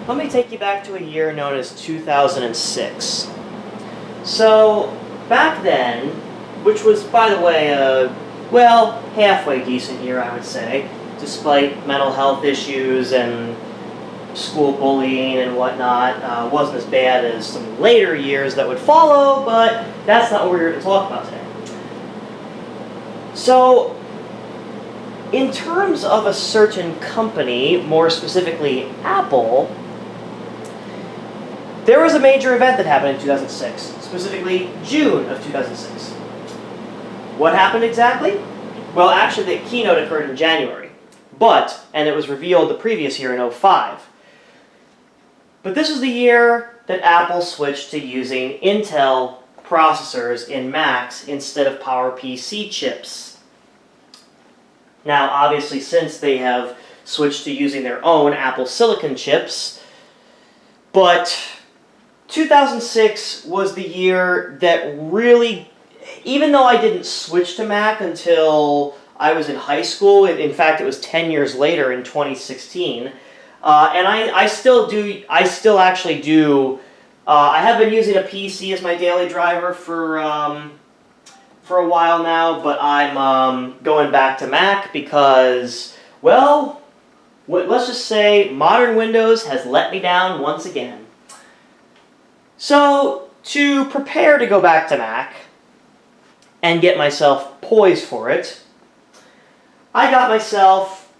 Let me take you back to a year known as 2006. So, back then, which was, by the way, well, halfway decent year, I would say, despite mental health issues and school bullying and whatnot, wasn't as bad as some later years that would follow, but that's not what we're here to talk about today. So, in terms of a certain company, more specifically Apple, there was a major event that happened in 2006, specifically June of 2006. What happened exactly? Well, actually, the keynote occurred in January, and it was revealed the previous year in 2005. But this was the year that Apple switched to using Intel processors in Macs instead of PowerPC chips. Now, obviously, since they have switched to using their own Apple Silicon chips, but 2006 was the year that really, even though I didn't switch to Mac until I was in high school, in fact, it was 10 years later in 2016, and I still actually do, I have been using a PC as my daily driver for a while now, but I'm going back to Mac because, well, let's just say modern Windows has let me down once again. So, to prepare to go back to Mac and get myself poised for it, I got myself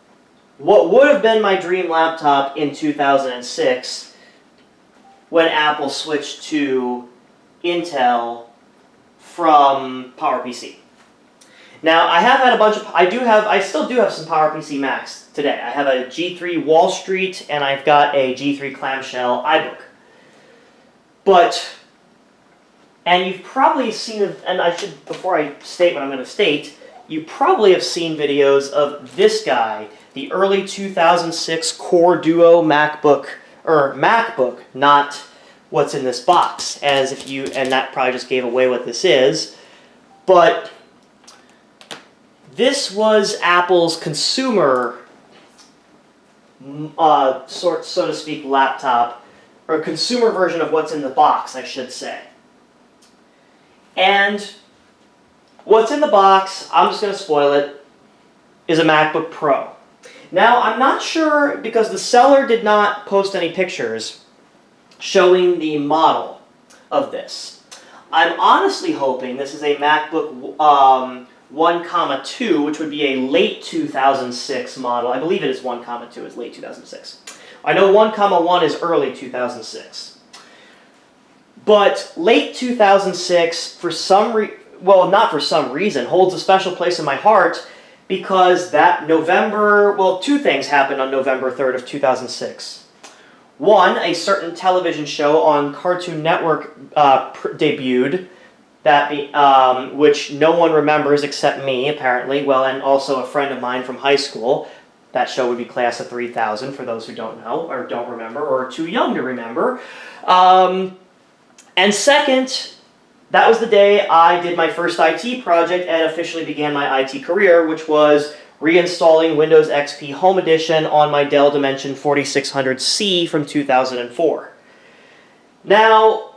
what would have been my dream laptop in 2006 when Apple switched to Intel from PowerPC. Now, I have had a bunch of, I still do have some PowerPC Macs today. I have a G3 Wall Street and I've got a G3 clamshell iBook. And you've probably seen, and before I state what I'm going to state, you probably have seen videos of this guy, the early 2006 Core Duo MacBook, not what's in this box, and that probably just gave away what this is, but this was Apple's consumer, so to speak, laptop, or consumer version of what's in the box, I should say. And what's in the box, I'm just going to spoil it, is a MacBook Pro. Now, I'm not sure, because the seller did not post any pictures showing the model of this. I'm honestly hoping this is a MacBook 1,2, which would be a late 2006 model. I believe it is 1,2 is late 2006. I know 1,1 is early 2006. But late 2006, for some not for some reason, holds a special place in my heart because that two things happened on November 3rd of 2006. One, a certain television show on Cartoon Network debuted, which no one remembers except me, apparently, and also a friend of mine from high school. That show would be Class of 3000, for those who don't know, or don't remember, or are too young to remember. And second, that was the day I did my first IT project and officially began my IT career, which was reinstalling Windows XP Home Edition on my Dell Dimension 4600C from 2004. Now,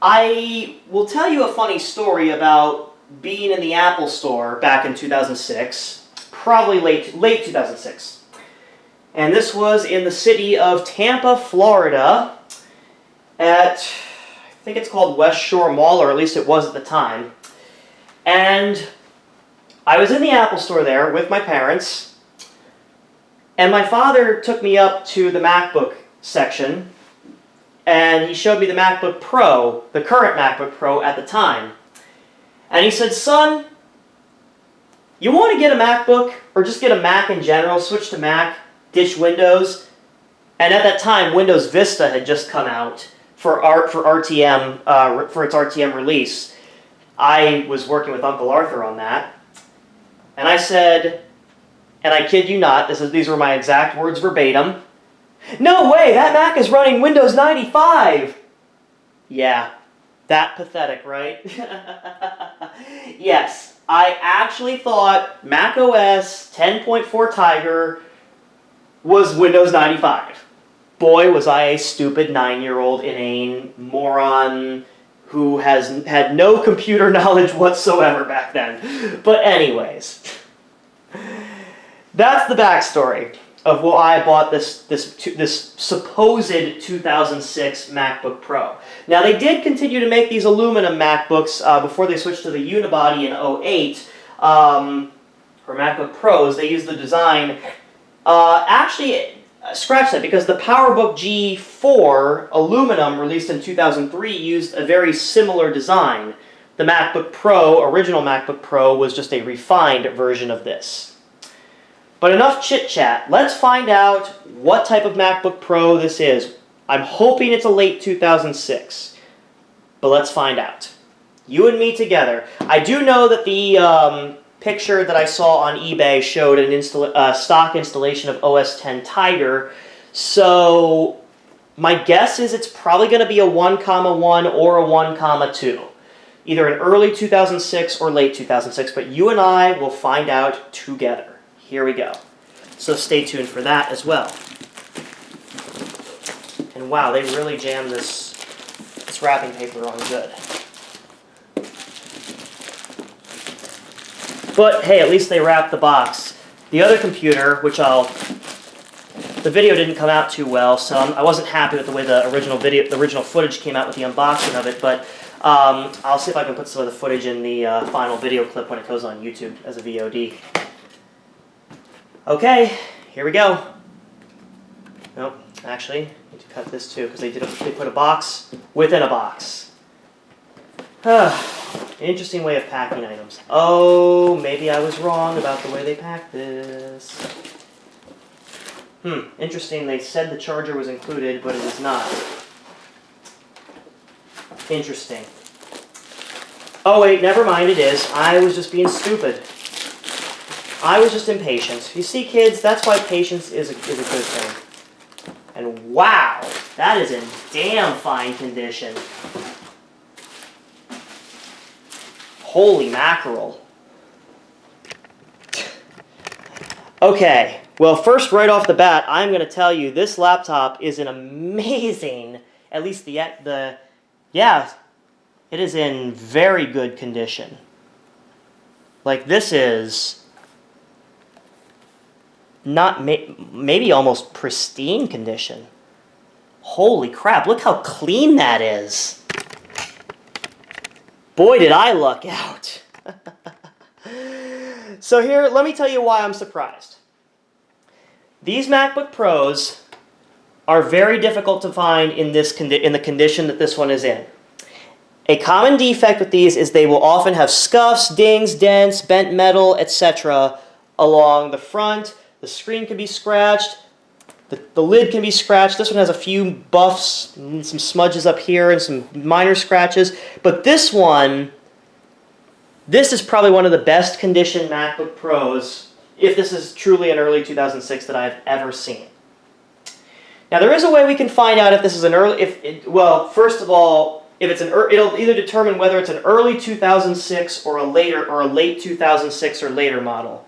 I will tell you a funny story about being in the Apple Store back in 2006, probably late 2006. And this was in the city of Tampa, Florida, at, I think it's called West Shore Mall, or at least it was at the time. And I was in the Apple Store there with my parents, and my father took me up to the MacBook section, and he showed me the MacBook Pro, the current MacBook Pro at the time. And he said, "Son, you want to get a MacBook, or just get a Mac in general, switch to Mac, ditch Windows?" And at that time, Windows Vista had just come out for its RTM release. I was working with Uncle Arthur on that. And I said, and I kid you not, these were my exact words verbatim, "No way, that Mac is running Windows 95! Yeah, that pathetic, right? Yes. I actually thought macOS 10.4 Tiger was Windows 95. boy, was I a stupid 9-year-old inane moron who had no computer knowledge whatsoever back then. But anyways, that's the backstory of why I bought this supposed 2006 MacBook Pro. Now, they did continue to make these aluminum MacBooks before they switched to the unibody in '08, or MacBook Pros. They used the design. Actually, scratch that, because the PowerBook G4 aluminum released in 2003 used a very similar design. The MacBook Pro, original MacBook Pro, was just a refined version of this. But enough chit-chat. Let's find out what type of MacBook Pro this is. I'm hoping it's a late 2006, but let's find out. You and me together. I do know that the picture that I saw on eBay showed an stock installation of OS X Tiger, so my guess is it's probably going to be a 1,1 or a 1,2. Either an early 2006 or late 2006, but you and I will find out together. Here we go. So stay tuned for that as well. And wow, they really jammed this wrapping paper on good. But hey, at least they wrapped the box. The other computer, the video didn't come out too well, so I wasn't happy with the way the original footage came out with the unboxing of it, but I'll see if I can put some of the footage in the final video clip when it goes on YouTube as a VOD. Okay, here we go. Nope, actually, I need to cut this too, because they put a box within a box. Interesting way of packing items. Oh, maybe I was wrong about the way they packed this. Interesting, they said the charger was included, but it is not. Interesting. Oh wait, never mind, it is. I was just being stupid. I was just impatient. You see, kids, that's why patience is a good thing. And wow, that is in damn fine condition. Holy mackerel. Okay, well, first, right off the bat, I'm going to tell you this laptop is an amazing, at least yeah, it is in very good condition. Like, this is maybe almost pristine condition. Holy crap, look how clean that is. Boy, did I luck out. So here, let me tell you why I'm surprised. These MacBook Pros are very difficult to find in the condition that this one is in. A common defect with these is they will often have scuffs, dings, dents, bent metal, etc. along the front. The screen can be scratched. The lid can be scratched. This one has a few buffs, and some smudges up here, and some minor scratches. But this is probably one of the best conditioned MacBook Pros, if this is truly an early 2006 that I've ever seen. Now, there is a way we can find out if this is an early, well, first of all, if it's it'll either determine whether it's an early 2006 or a late 2006 or later model.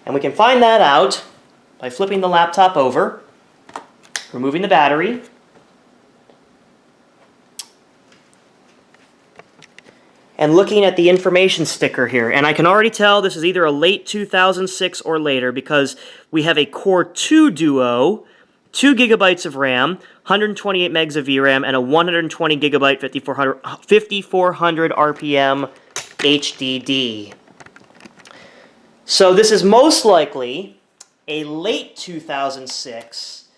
And we can find that out by flipping the laptop over, removing the battery, and looking at the information sticker here. And I can already tell this is either a late 2006 or later, because we have a Core 2 Duo, 2 gigabytes of RAM, 128 megs of VRAM, and a 120 gigabyte 5400 RPM HDD. So this is most likely a late 2006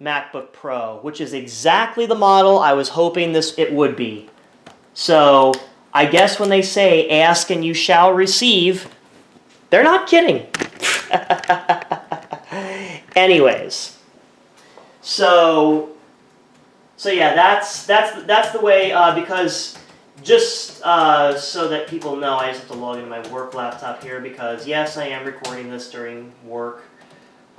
MacBook Pro, which is exactly the model I was hoping it would be. So I guess when they say, ask and you shall receive, they're not kidding. Anyways, so yeah, that's the way, because just so that people know, I just have to log into my work laptop here, because yes, I am recording this during work,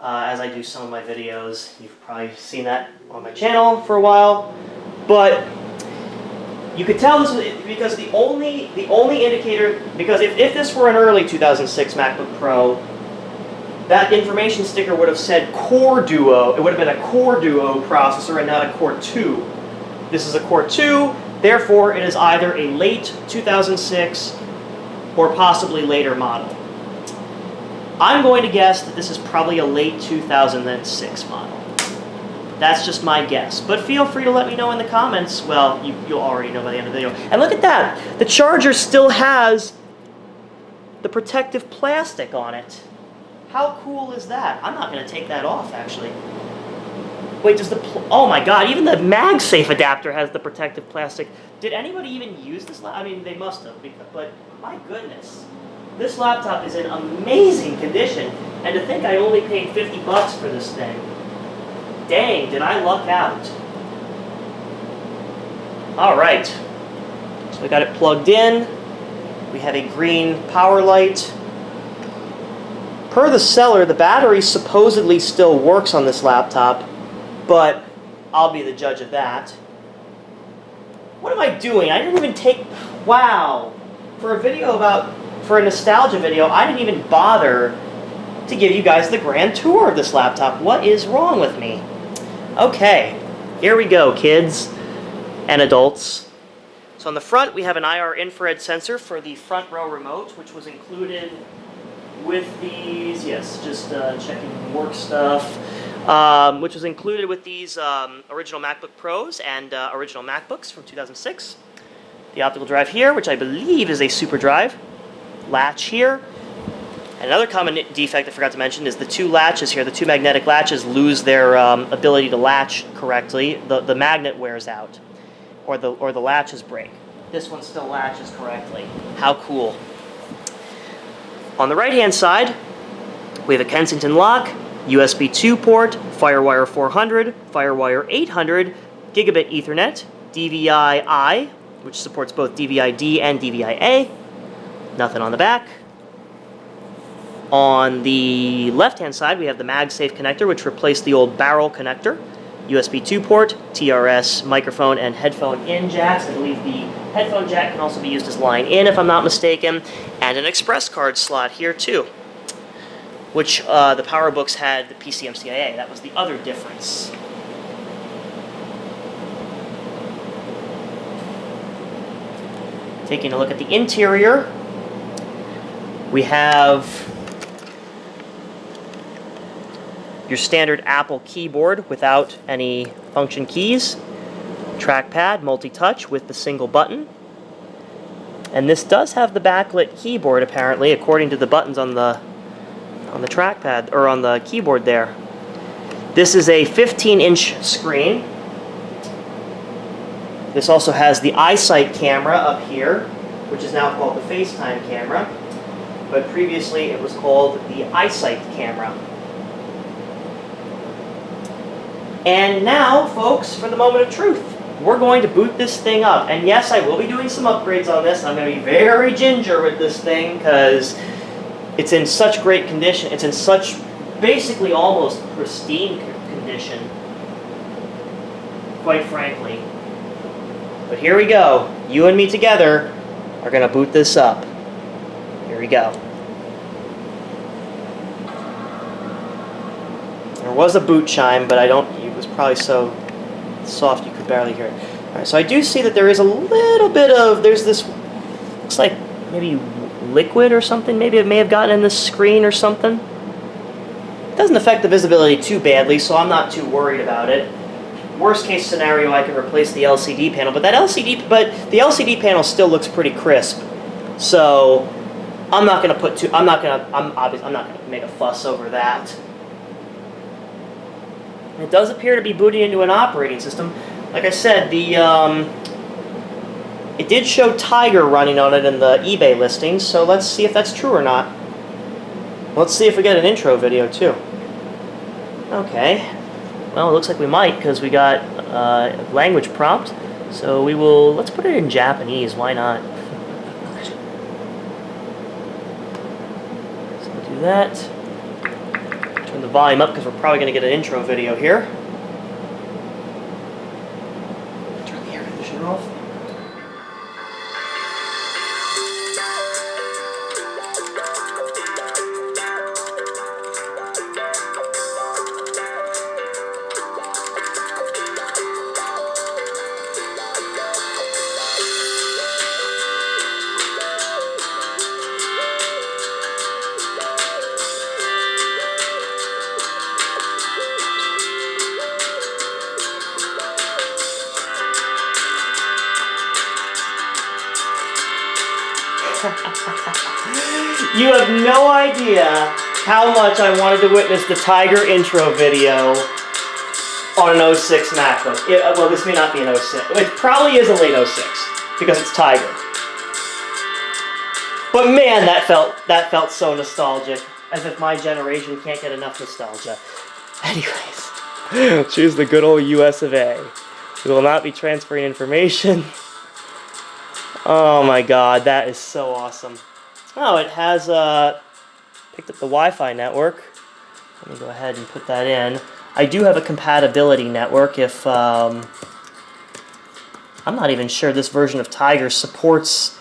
as I do some of my videos. You've probably seen that on my channel for a while, but you could tell this because the only indicator, because if this were an early 2006 MacBook Pro, that information sticker would have said Core Duo. It would have been a Core Duo processor and not a Core 2. This is a Core 2, therefore it is either a late 2006 or possibly later model. I'm going to guess that this is probably a late 2006 model. That's just my guess. But feel free to let me know in the comments. Well, you'll already know by the end of the video. And look at that! The charger still has the protective plastic on it. How cool is that? I'm not going to take that off, actually. Wait, does the... oh my god, even the MagSafe adapter has the protective plastic. Did anybody even use this? I mean, they must have, but my goodness. This laptop is in amazing condition. And to think I only paid 50 bucks for this thing. Dang, did I luck out. Alright. So we got it plugged in. We have a green power light. Per the seller, the battery supposedly still works on this laptop, but I'll be the judge of that. What am I doing? I didn't even take... wow. For a nostalgia video, I didn't even bother to give you guys the grand tour of this laptop. What is wrong with me? Okay, here we go, kids and adults. So on the front, we have an IR infrared sensor for the front row remote, which was included with these, yes, just checking work stuff, which was included with these original MacBook Pros and original MacBooks from 2006. The optical drive here, which I believe is a super drive. Latch here. And another common defect I forgot to mention is the two latches here, the two magnetic latches lose their ability to latch correctly. The magnet wears out, or the latches break. This one still latches correctly. How cool. On the right-hand side, we have a Kensington lock, USB 2 port, FireWire 400, FireWire 800, Gigabit Ethernet, DVI-I, which supports both DVI-D and DVI-A. Nothing on the back. On the left-hand side, we have the MagSafe connector, which replaced the old barrel connector. USB 2 port, TRS, microphone, and headphone in jacks. I believe the headphone jack can also be used as line in, if I'm not mistaken. And an express card slot here, too, which the PowerBooks had the PCMCIA. That was the other difference. Taking a look at the interior, we have your standard Apple keyboard without any function keys, trackpad, multi-touch with the single button, and this does have the backlit keyboard apparently, according to the buttons on the trackpad or on the keyboard there. This is a 15-inch screen. This also has the iSight camera up here, which is now called the FaceTime camera, but previously it was called the iSight camera. And now, folks, for the moment of truth, we're going to boot this thing up. And yes, I will be doing some upgrades on this. I'm going to be very ginger with this thing because it's in such great condition. It's in such basically almost pristine condition, quite frankly. But here we go. You and me together are going to boot this up. Here we go. There was a boot chime, but it was probably so soft you could barely hear it. Alright, so I do see that there is a little bit of, there's this, looks like maybe liquid or something. Maybe it may have gotten in the screen or something. It doesn't affect the visibility too badly, so I'm not too worried about it. Worst case scenario, I can replace the LCD panel, but the LCD panel still looks pretty crisp. So I'm not going to put I'm not going to make a fuss over that. It does appear to be booting into an operating system. Like I said, it did show Tiger running on it in the eBay listings, so let's see if that's true or not. Let's see if we get an intro video too. Okay. Well, it looks like we might, because we got a language prompt. So let's put it in Japanese, why not? So we'll do that. Turn the volume up, because we're probably going to get an intro video here. Turn the air conditioner off. You have no idea how much I wanted to witness the Tiger intro video on an '06 MacBook. Well, this may not be an '06. It probably is a late '06 because it's Tiger. But man, that felt so nostalgic, as if my generation can't get enough nostalgia. Anyways, choose the good old US of A. We will not be transferring information. Oh my god, that is so awesome. Oh, it has picked up the Wi-Fi network. Let me go ahead and put that in. I do have a compatibility network if I'm not even sure this version of Tiger supports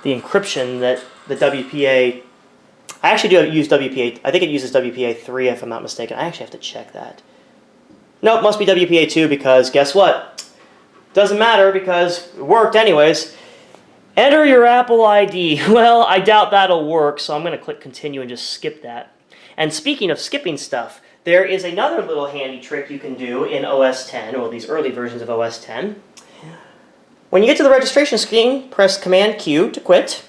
the encryption that the WPA... I actually do use WPA... I think it uses WPA 3 if I'm not mistaken. I actually have to check that. Nope, it must be WPA 2 because guess what? Doesn't matter because it worked anyways. Enter your Apple ID. Well, I doubt that'll work, so I'm going to click continue and just skip that. And speaking of skipping stuff, there is another little handy trick you can do in OS X, or these early versions of OS X. When you get to the registration screen, press Command Q to quit,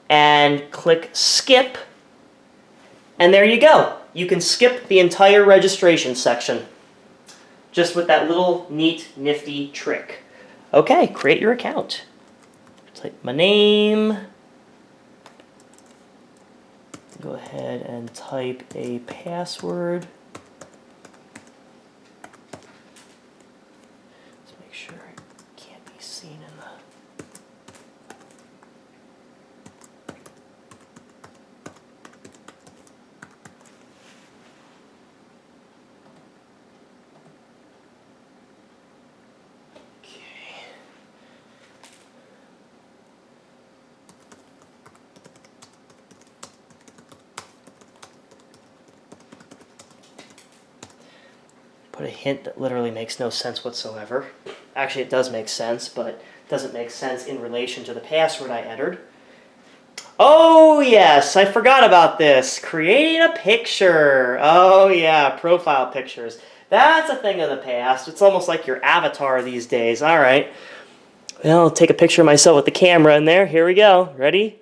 and click Skip, and there you go. You can skip the entire registration section, just with that little neat, nifty trick. Okay, create your account. Type my name. Go ahead and type a password. Let's make sure it can't be seen in the... Put a hint that literally makes no sense whatsoever. Actually, it does make sense, but it doesn't make sense in relation to the password I entered. Oh, yes, I forgot about this. Creating a picture. Oh, yeah, profile pictures. That's a thing of the past. It's almost like your avatar these days. All right. Well, I'll take a picture of myself with the camera in there. Here we go. Ready?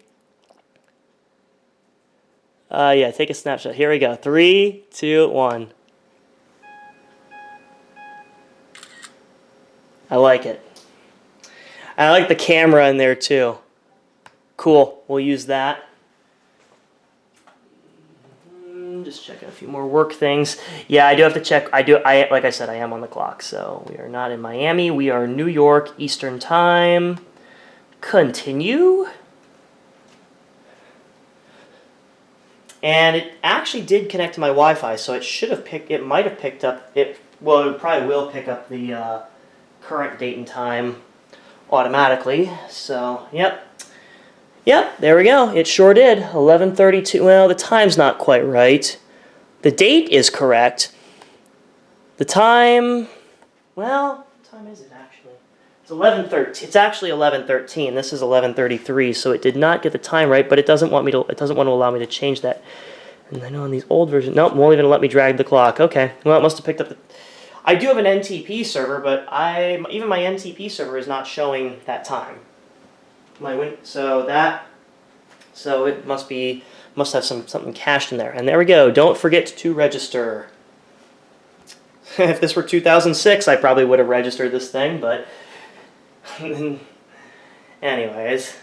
Yeah, take a snapshot. Here we go. 3, 2, 1. I like it. I like the camera in there too. Cool. We'll use that. Just checking a few more work things. Yeah, I do have to check. Like I said, I am on the clock. So we are not in Miami. We are New York Eastern Time. Continue. And it actually did connect to my Wi-Fi, so it should have picked. It might have picked up. Well, it probably will pick up the current date and time automatically. So, yep, there we go. It sure did. 11:32. Well, the time's not quite right. The date is correct. The time, well, what time is it actually? It's 11:13. It's actually 11:13. This is 11:33. So it did not get the time right, but it doesn't want to allow me to change that. And I know on these old versions, nope, won't even let me drag the clock. Okay, well, it must have picked up the... I do have an NTP server, but even my NTP server is not showing that time. So it must have something cached in there. And there we go. Don't forget to register. If this were 2006, I probably would have registered this thing, but anyways,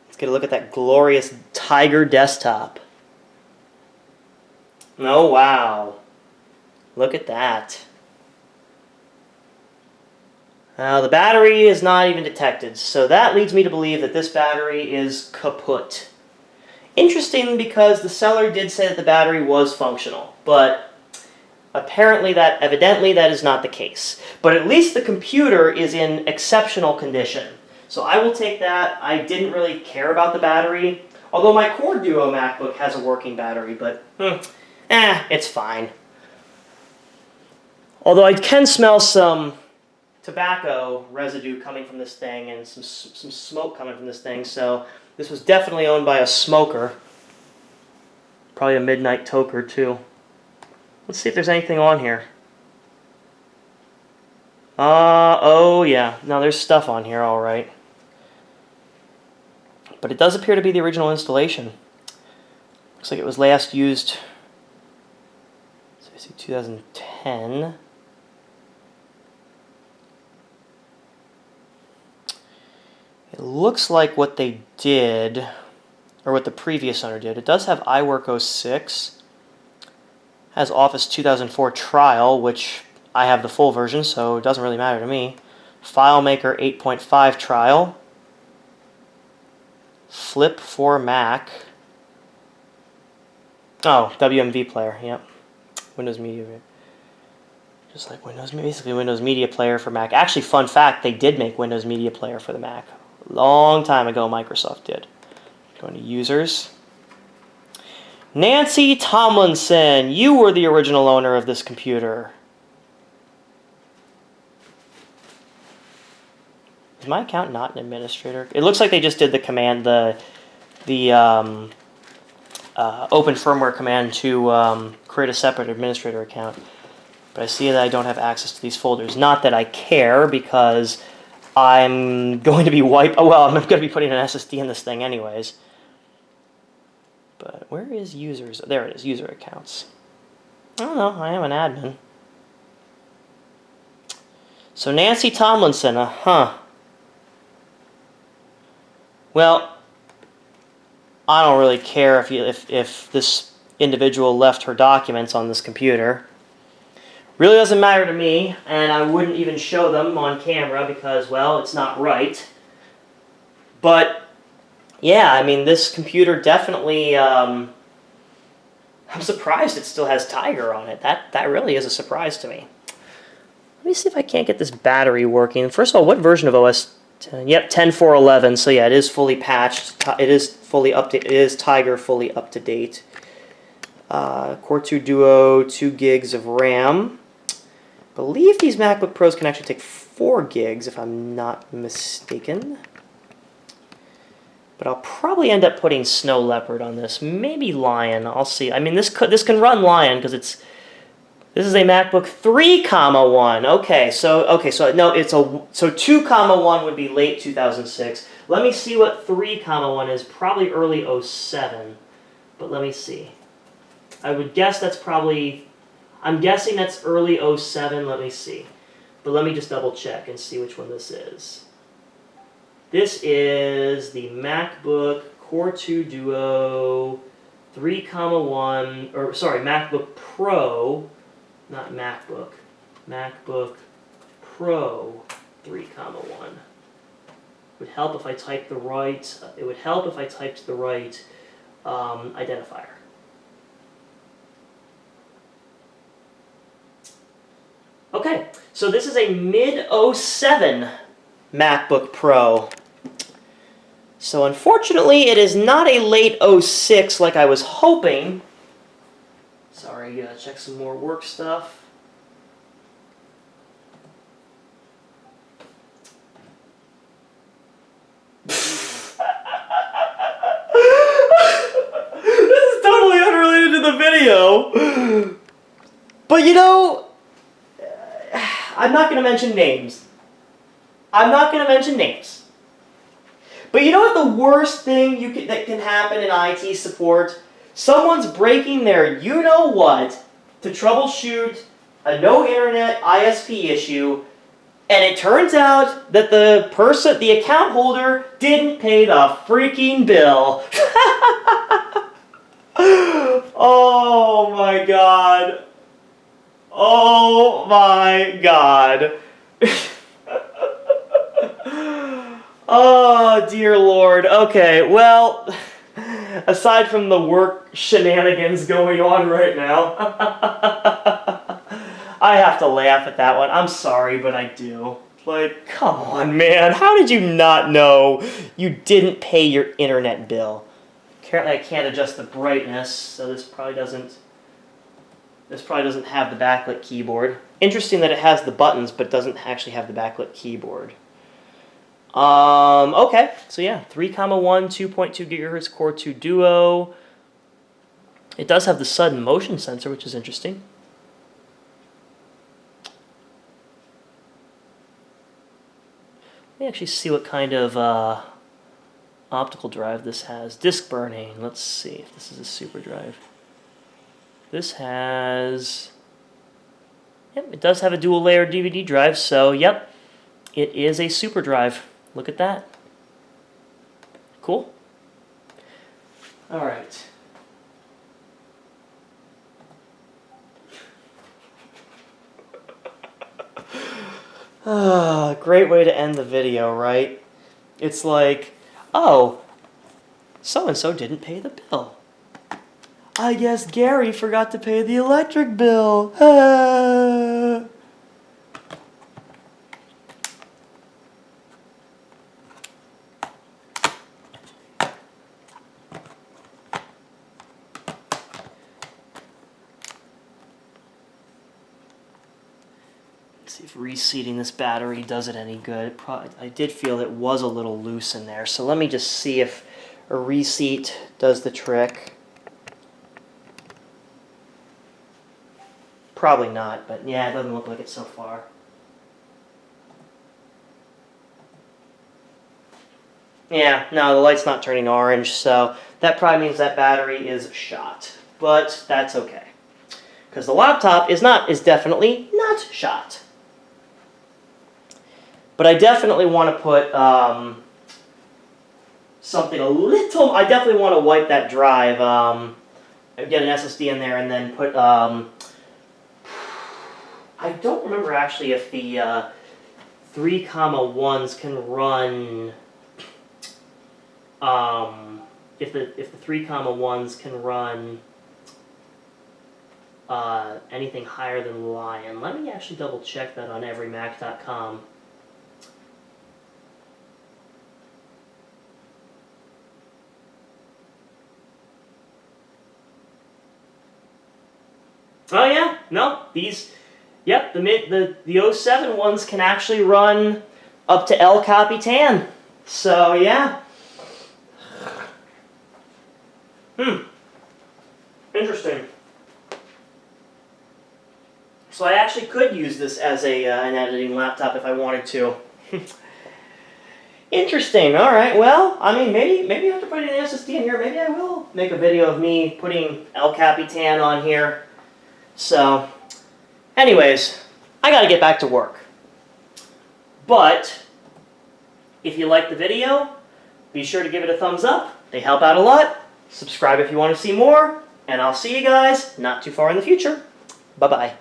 let's get a look at that glorious Tiger desktop. Oh wow. Look at that. Now the battery is not even detected, so that leads me to believe that this battery is kaput. Interesting because the seller did say that the battery was functional, but evidently that is not the case. But at least the computer is in exceptional condition. So I will take that. I didn't really care about the battery, although my Core Duo MacBook has a working battery, but it's fine. Although I can smell some tobacco residue coming from this thing and some smoke coming from this thing, so this was definitely owned by a smoker. Probably a midnight toker too. Let's see if there's anything on here. Oh yeah, no, there's stuff on here, all right. but it does appear to be the original installation. Looks like it was last used, so I see 2010. It looks like what they did, or what the previous owner did. It does have iWork 06, has Office 2004 Trial, which I have the full version, so it doesn't really matter to me. FileMaker 8.5 Trial, Flip for Mac. Oh, WMV Player, yep. Windows Media. Just like Windows, basically Windows Media Player for Mac. Actually, fun fact, they did make Windows Media Player for the Mac. Long time ago, Microsoft did. Going to users. Nancy Tomlinson, you were the original owner of this computer. Is my account not an administrator? It looks like they just did the command, the open firmware command to create a separate administrator account. But I see that I don't have access to these folders. Not that I care, because I'm going to be I'm going to be putting an SSD in this thing anyways. But where is users? There it is, user accounts. I don't know, I am an admin. So Nancy Tomlinson, Well, I don't really care if this individual left her documents on this computer. Really doesn't matter to me, and I wouldn't even show them on camera because, well, it's not right. But yeah, I mean, this computer definitely, I'm surprised it still has Tiger on it. That really is a surprise to me. Let me see if I can't get this battery working. First of all, what version of OS 10? Yep, 10.4.11, so yeah, it is fully patched. It is fully updated. It is Tiger fully up to date. Core 2 Duo, 2 gigs of RAM. I believe these MacBook Pros can actually take 4 gigs, if I'm not mistaken. But I'll probably end up putting Snow Leopard on this. Maybe Lion. I'll see. I mean, this can run Lion because this is a MacBook 3,1. Okay, so no, so 2,1 would be late 2006. Let me see what 3,1 is. Probably early 07. But let me see. I would guess that's probably. I'm guessing that's early 07. Let me see. But let me just double check and see which one this is. This is the MacBook Core 2 Duo 3,1, or sorry, MacBook Pro, not MacBook, MacBook Pro 3,1. Would help if I typed the right. It would help if I typed the right identifier. Okay, so this is a mid-07 MacBook Pro. So unfortunately, it is not a late 06 like I was hoping. Sorry, gotta check some more work stuff. This is totally unrelated to the video. But you know, I'm not going to mention names. But you know what the worst thing that can happen in IT support? Someone's breaking their you-know-what to troubleshoot a no-internet ISP issue, and it turns out that the account holder didn't pay the freaking bill. Oh my god. Oh my god. Oh dear lord. Okay, well, aside from the work shenanigans going on right now, I have to laugh at that one. I'm sorry, but I do. Like, come on, man. How did you not know you didn't pay your internet bill? Apparently I can't adjust the brightness, so this probably doesn't have the backlit keyboard. Interesting that it has the buttons, but doesn't actually have the backlit keyboard. Okay, so yeah, 3,1, 2.2 gigahertz Core 2 Duo. It does have the sudden motion sensor, which is interesting. Let me actually see what kind of optical drive this has. Disk burning. Let's see if this is a super drive. This has... Yep, it does have a dual layer DVD drive, so yep, it is a super drive. Look at that. Cool. All right. Great way to end the video, right? It's like, oh, so-and-so didn't pay the bill. I guess Gary forgot to pay the electric bill. See if reseating this battery does it any good. I did feel it was a little loose in there, so let me just see if a reseat does the trick. Probably not, but yeah, it doesn't look like it so far. Yeah, no, the light's not turning orange, so that probably means that battery is shot. But that's okay, because the laptop is definitely not shot. But I definitely want to put something a little... I definitely want to wipe that drive, get an SSD in there, and then put... I don't remember actually if the 3,1s can run... if the 3,1s can run anything higher than Lion. Let me actually double check that on everymac.com. Oh yeah, no, these, yep, the 07 ones can actually run up to El Capitan. So yeah. Interesting. So I actually could use this as an editing laptop if I wanted to. Interesting. All right. Well, I mean, maybe I have to put an SSD in here. Maybe I will make a video of me putting El Capitan on here. So, anyways, I got to get back to work. But if you like the video, be sure to give it a thumbs up. They help out a lot. Subscribe if you want to see more, and I'll see you guys not too far in the future. Bye-bye.